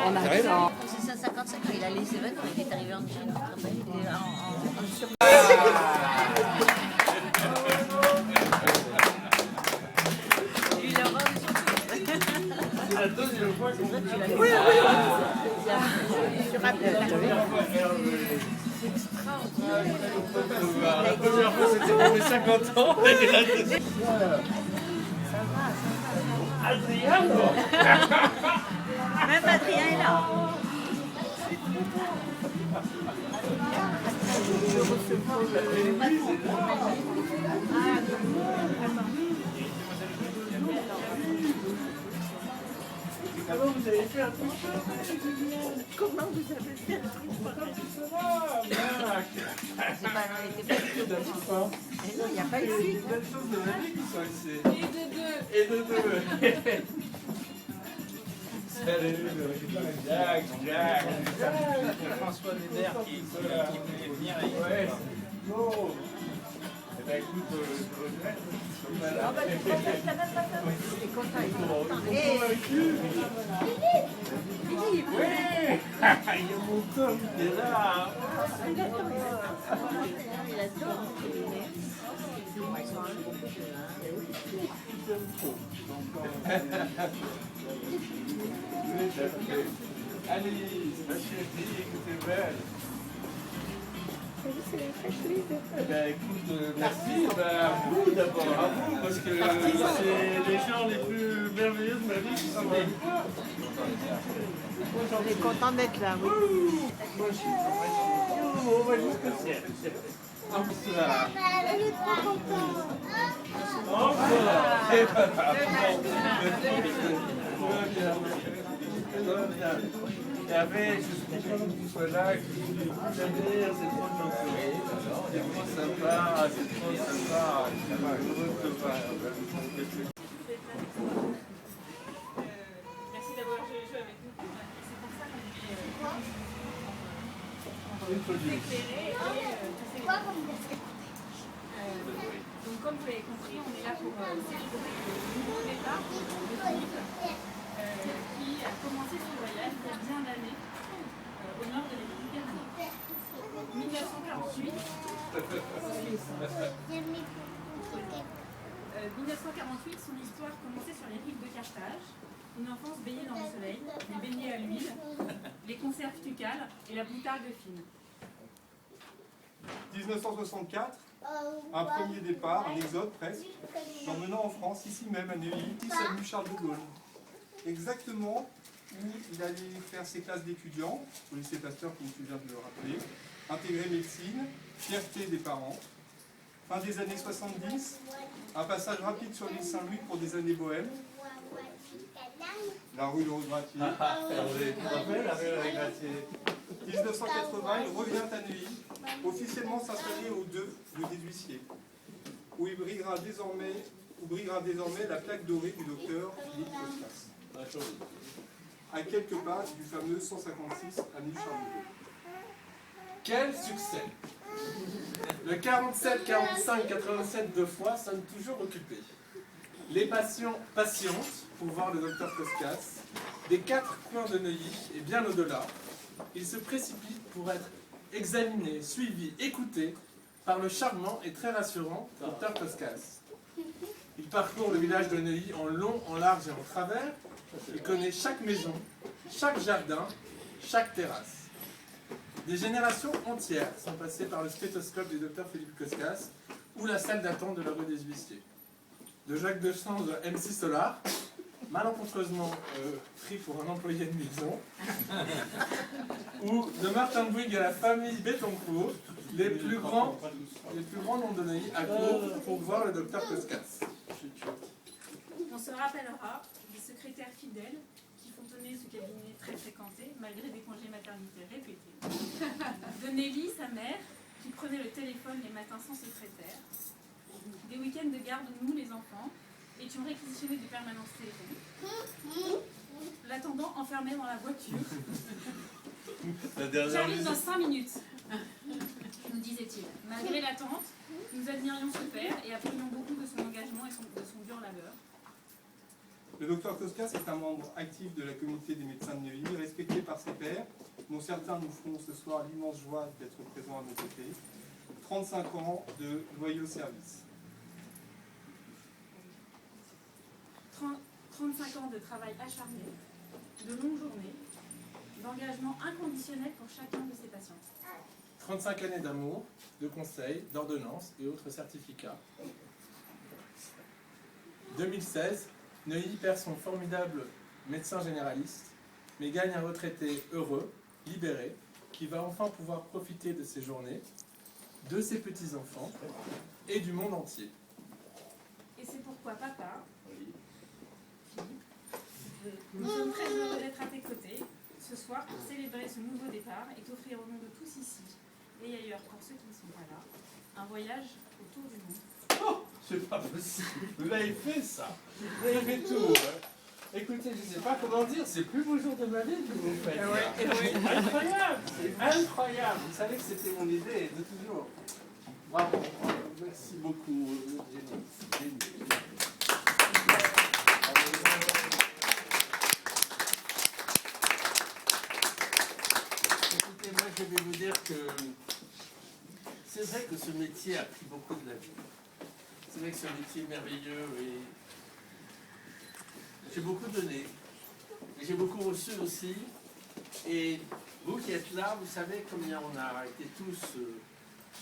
On attend. C'est 155 quand il a les événements, il est arrivé en Chine, il est en sur... C'est la deuxième fois qu'on vous dit. Oui, sur Apple. La première fois c'était pour mes 50 ans et la deuxième. Adriano. Même Adrien est là. Comment vous avez fait un truc? Comment vous avez fait un truc? C'est pas, on était pas du tout dedans. Il n'y a pas eu de belles choses de la vie qui sont ici. Et de deux. Salut, Jack. François Weber qui voulait venir avec Ouais. Non. Eh ben écoute, je regrette. Ah bah tu content, t'as même pas fait. Il est content, il est content. Philippe. Oui. Il y a mon Tom qui est là. Il adore. Alice, ma chérie, que t'es belle. Eh ben écoute, merci à vous d'abord, à vous, parce que c'est les gens les plus merveilleux de ma vie qui sont avec moi. On est content d'être là, oui. Moi je suis on va jusqu'au ciel. Bonsoir. Elle est trop contente. Encore. Et voilà. Et après, je suis content que tu sois là, que tu jamais, c'est trop gentil. C'est trop sympa, c'est trop sympa. Heureux de te voir. Merci d'avoir joué le jeu avec nous. C'est pour ça qu'on est éclairé et donc comme vous l'avez compris, on est là pour célébrer le nouveau départ de Philippe qui a commencé ce voyage il y a bien d'années au nord de la Méditerranée. 1948. 1948, son histoire commençait sur les rives de Carthage. Une enfance baignée dans le soleil, des beignets à l'huile, les conserves tucales et la boutargue fine. 1964, un premier départ, un exode presque, l'emmenant en France, ici même à Neuilly, salut Charles de Gaulle. Exactement où il allait faire ses classes d'étudiants, au lycée Pasteur, comme tu viens de le rappeler, intégrer médecine, fierté des parents. Fin des années 70, un passage rapide sur l'île Saint-Louis pour des années bohèmes. La rue Rose-Gratier. Hervé, tu te rappelles la rue Gratier? 1980, il revient à Neuilly, officiellement s'installer au 2 des Huissiers, où il briguera désormais la plaque dorée du docteur Philippe Costas. À quelques pas du fameux 156 avenue Charles de Gaulle. Quel succès! Le 47, 45, 87 deux fois sonne toujours occupé. Les patients patientent pour voir le docteur Costas. Des quatre coins de Neuilly et bien au-delà, ils se précipitent pour être examinés, suivis, écoutés par le charmant et très rassurant docteur Costas. Il parcourt le village de Neuilly en long, en large et en travers. Il connaît chaque maison, chaque jardin, chaque terrasse. Des générations entières sont passées par le stéthoscope du docteur Philippe Costas ou la salle d'attente de la rue des Huissiers. De Jacques Deschamps à MC Solar, malencontreusement pris pour un employé de maison, ou de Martin Bouygues à la famille Bettencourt, les plus grands noms de Neuilly accourent pour voir le docteur Costas. On se rappellera des secrétaires fidèles qui font tenir ce cabinet très fréquenté malgré des congés maternité répétés. De Nelly, sa mère, qui prenait le téléphone les matins sans secrétaire. Des week-ends de garde où nous, les enfants, étions réquisitionnés de permanence téléphonique. L'attendant enfermé dans la voiture. J'arrive dans 5 minutes, nous disait-il. Malgré l'attente, nous admirions ce père et apprenions beaucoup de son engagement et de son dur labeur. Le docteur Koskas est un membre actif de la communauté des médecins de Neuilly, respecté par ses pairs, dont certains nous feront ce soir l'immense joie d'être présents à nos côtés. 35 ans de loyaux services. 35 ans de travail acharné, de longues journées, d'engagement inconditionnel pour chacun de ses patients. 35 années d'amour, de conseils, d'ordonnances et autres certificats. 2016, Neuilly perd son formidable médecin généraliste, mais gagne un retraité heureux, libéré, qui va enfin pouvoir profiter de ses journées, de ses petits-enfants et du monde entier. Et c'est pourquoi papa, Philippe, nous sommes très heureux d'être à tes côtés ce soir pour célébrer ce nouveau départ et t'offrir au nom de tous ici et ailleurs pour ceux qui ne sont pas là, un voyage autour du monde. Oh, c'est pas possible. Vous avez fait ça. Vous avez fait tout. Hein. Écoutez, je ne sais pas comment dire, c'est le plus beau jour de ma vie que vous faites. C'est incroyable, c'est incroyable. Vous savez que c'était mon idée de toujours. Bravo, merci beaucoup. Génie. Écoutez, moi je vais vous dire que c'est vrai que ce métier a pris beaucoup de la vie. C'est vrai que ce métier est merveilleux et j'ai beaucoup donné. Et j'ai beaucoup reçu aussi. Et vous qui êtes là, vous savez combien on a été tous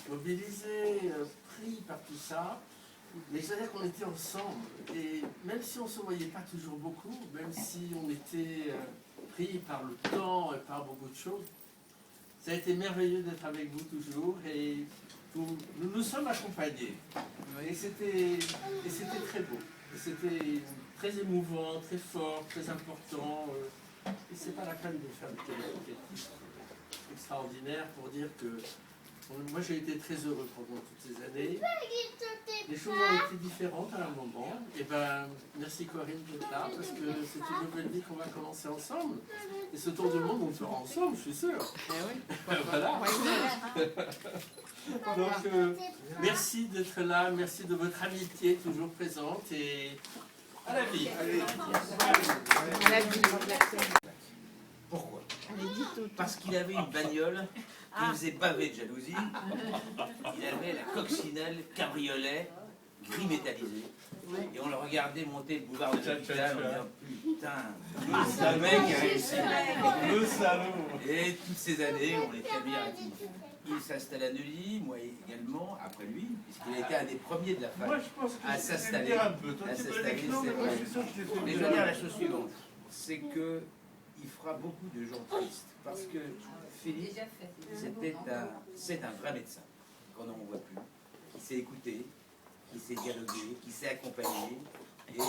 mobilisés, pris par tout ça. Mais c'est-à-dire qu'on était ensemble. Et même si on ne se voyait pas toujours beaucoup, même si on était pris par le temps et par beaucoup de choses, ça a été merveilleux d'être avec vous toujours. Et nous nous sommes accompagnés. Et c'était très beau. C'était très émouvant, très fort, très important. Et c'est pas la peine de faire des qualificatifs extraordinaires pour dire que moi j'ai été très heureux pendant toutes ces années. Les choses ont été différentes à un moment. Et ben merci Corinne d'être là parce que c'est une nouvelle vie qu'on va commencer ensemble. Et ce tour du monde on le fera ensemble, je suis sûr. Voilà. Donc merci d'être là, merci de votre amitié toujours présente et à la vie. Pourquoi? Parce qu'il avait une bagnole qui me faisait baver de jalousie. Il avait la coccinelle cabriolet gris métallisé. Et on le regardait monter le boulevard de l'hôpital en disant putain, le mec a réussi. Le salaud. Et toutes ces années, on était admiratifs. Il s'installe à Neuilly, moi également, après lui, puisqu'il était un des premiers de la fac Moi je pense que à c'est s'installer. dire un peu. Toi tu peux l'écrire, mais moi je suis sûr que je l'ai fait. Mais je veux dire la chose suivante, c'est que il fera beaucoup de gens tristes, parce que Philippe, c'est un vrai médecin, qu'on n'en voit plus, qui sait écouter, qui sait dialoguer, qui sait accompagner. Et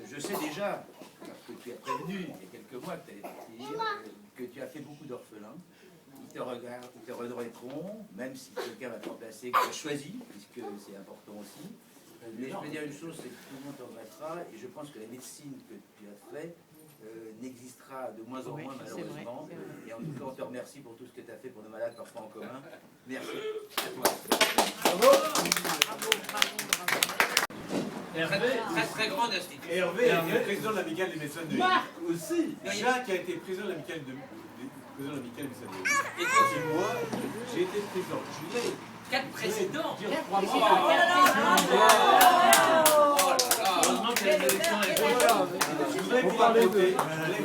je sais déjà, parce que tu as prévenu il y a quelques mois que tu allais partir, que tu as fait beaucoup d'orphelins. Ils te regardent, ils te regretteront, même si quelqu'un va te remplacer, que tu as choisi, puisque c'est important aussi. Mais je peux dire une chose, c'est que tout le monde te regrettera, et je pense que la médecine que tu as fait n'existera de moins en moins malheureusement. Et en tout cas, on te remercie pour tout ce que tu as fait pour nos malades parfois en commun. Merci. À toi. Hervé, Très grande institution. Hervé est président de l'amicale des médecins de Neuilly. Marc aussi. Jacques a été président de l'amicale des médecins de Neuilly. Et toi, Et moi, j'ai été président. Je voulais 4 présidents. dire 3 mots. Heureusement que les élections Je voudrais vous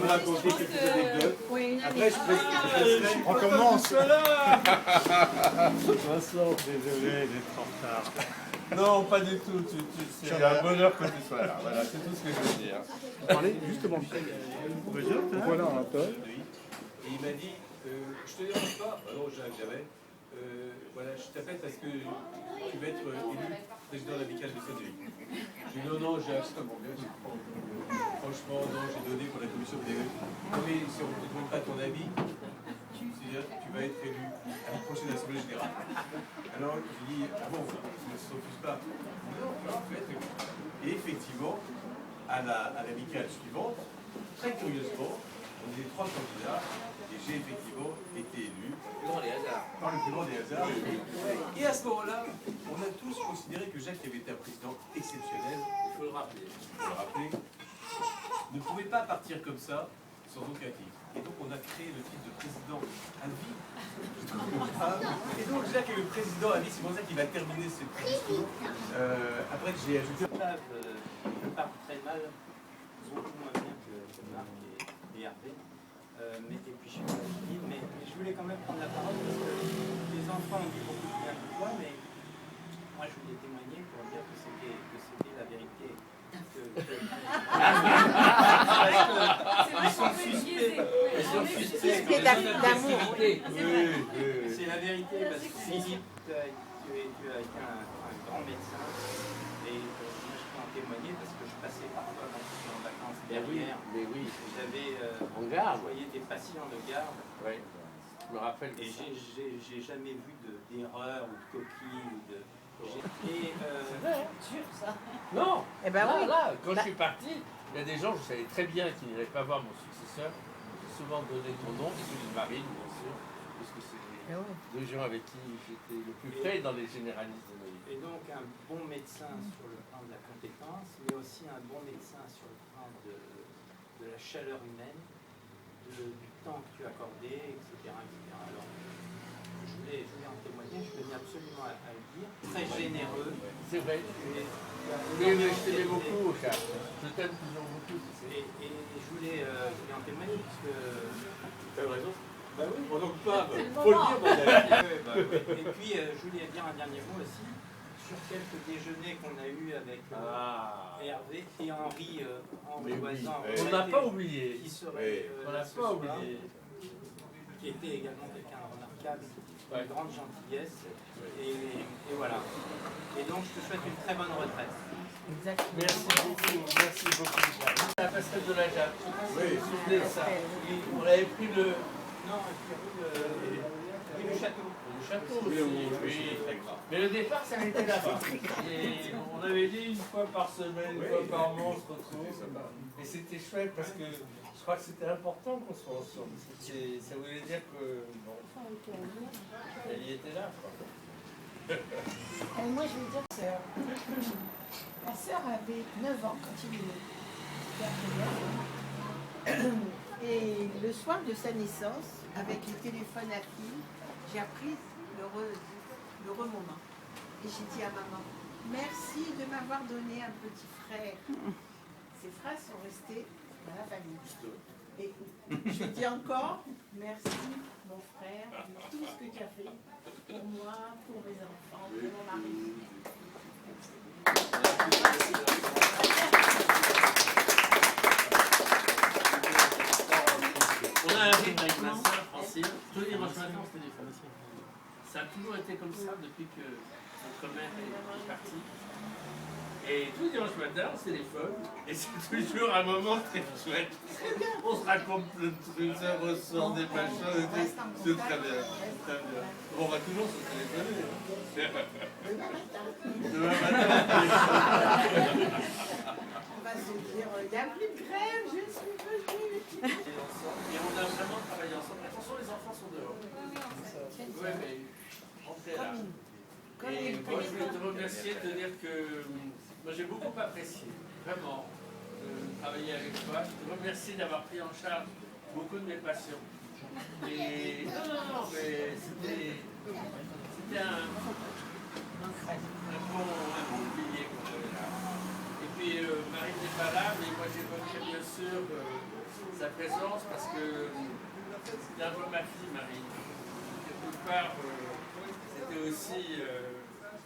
raconter quelques anecdotes. Après, je préciserai. On commence. Vincent, désolé d'être en retard. Non, pas du tout. C'est un bonheur que tu sois là. Voilà, c'est tout ce que je veux dire. Parlez justement. Voilà un peu. Et il m'a dit, je te dérange pas. Ah non, Jacques, jamais. Voilà, je t'appelle parce que tu vas être élu président de l'amicale de Neuilly. J'ai dit non, Jacques, c'est pas mon bien. Franchement, non, j'ai donné pour la commission des élus. Mais si on ne te demande pas ton avis, c'est-à-dire que tu vas être élu à la prochaine assemblée générale. Alors, j'ai dit, ah bon, je ne se refuse pas. Non, en fait, et effectivement, à l'amicale suivante, très curieusement, on est 3 candidats et j'ai effectivement été élu Dans les hasards. par le plus grand des hasards. Et à ce moment-là, on a tous considéré que Jacques avait été un président exceptionnel. Il faut le rappeler. Il faut le rappeler. ne pouvait pas partir comme ça sans aucun titre. Et donc on a créé le titre de président à vie. Et donc Jacques est le président à vie, c'est pour ça qu'il va terminer ce discours. Après que j'ai ajouté... Je parle très mal, beaucoup moins bien que Marc et Hervé. Et puis je suis pas fini, mais je voulais quand même prendre la parole parce que les enfants ont dit beaucoup de bien de toi, mais moi je voulais témoigner pour dire que c'était la vérité. Ils sont suspects. d'amour. C'est la vérité parce que Philippe, tu as été un grand médecin et moi je peux en témoigner parce que je passais parfois quand je suis en vacances derrière. Vous avez envoyé des patients de garde. Oui, je me rappelle. Et j'ai jamais vu d'erreur ou de coquille ou de. C'est vrai, sûr ça. Non. Eh ben oui. Là, quand je suis parti, il y a des gens, je savais très bien qu'ils n'iraient pas voir mon successeur. J'ai souvent donné ton nom, et celui de Marine, bien sûr, parce que c'est deux gens avec qui j'étais le plus près dans les généralistes de ma vie. Et donc un bon médecin sur le plan de la compétence, mais aussi un bon médecin sur le plan de la chaleur humaine, du temps que tu accordais, etc. Alors, je voulais en témoigner, je tenais absolument à le dire. Très généreux. C'est vrai. Oui, mais je t'aimais beaucoup, Charles. Je t'aime toujours beaucoup. Et je voulais en témoigner, parce que... Tu as raison. Bah oui. Bon, donc pas, faut le dire, mon ami. Et puis, je voulais dire un dernier mot aussi, sur quelques déjeuners qu'on a eus avec Hervé et Henri Voisin. On n'a pas oublié. Qui serait on n'a pas oublié. Qui était également quelqu'un de remarquable, une grande gentillesse. Et voilà. Et donc, je te souhaite une très bonne retraite. Exactement. Merci beaucoup, merci beaucoup. La passerelle de la Jatte. Oui, vous vous souvenez de ça. On avait pris le... Non, et le château. Le château aussi, oui. Mais le départ, ça a été là-bas. Et on avait dit une fois par semaine, une fois par mois, on se retrouve. Et c'était chouette parce que je crois que c'était important qu'on soit ensemble. Ça voulait dire que, bon, elle y était là, quoi. Moi, je vais dire sœur. Ma sœur avait 9 ans quand il est né. Et le soir de sa naissance, avec les téléphones à fil, j'ai appris l'heureux moment. Et j'ai dit à maman, merci de m'avoir donné un petit frère. Ces phrases sont restées dans la famille. Et je dis encore, merci mon frère de tout ce que tu as fait pour moi, pour mes enfants, pour mon mari. On a un rythme avec ma soeur, Francine. Tous les dimanches matin, on se téléphone. Ça a toujours été comme ça depuis que notre mère est partie. Et tous les dimanches matin, on se téléphone. Et c'est toujours un moment très chouette. On se raconte plein de trucs, ça ressort des machins. C'est très bien. Très bien. Bon, on va toujours se téléphoner. Demain matin. On va se dire, il n'y a plus de grève, je suis venu. Et on a vraiment travaillé ensemble. Attention, les enfants sont dehors. Oui, mais entrez là. Et moi, je voulais te remercier de dire que moi, j'ai beaucoup apprécié, vraiment, de travailler avec toi. Je te remercie d'avoir pris en charge beaucoup de mes patients. Et non, mais c'était un bon pilier qu'on avait là. Et puis, Marine n'est pas là, mais moi, j'évoquerai bien sûr sa présence parce que c'était un peu ma fille, Marine. Quelque part, c'était aussi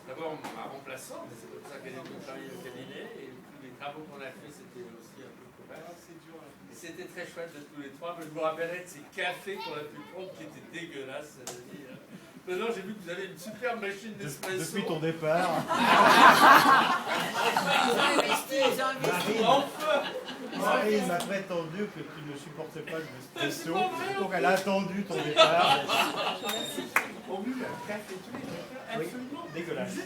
d'abord ma remplaçante, c'est comme ça qu'elle est venue travailler au cabinet, et tous les travaux qu'on a fait, c'était aussi un peu pour elle. Et c'était très chouette de tous les trois, mais je me rappellerai de ces cafés qu'on a pu prendre qui étaient dégueulasses, ça veut dire. Maintenant, j'ai vu que vous avez une superbe machine d'espresso. Depuis ton départ. Marine m'a prétendu que tu ne supportais pas l'espresso, donc elle a attendu ton départ. On a eu un café tous les matins, absolument dégueulasse.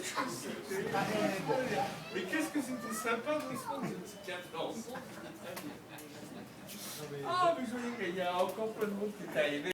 Mais qu'est-ce que c'était sympa de se prendre ce petit café ensemble. Ah, mais joli, il y a encore plein de monde qui est arrivé.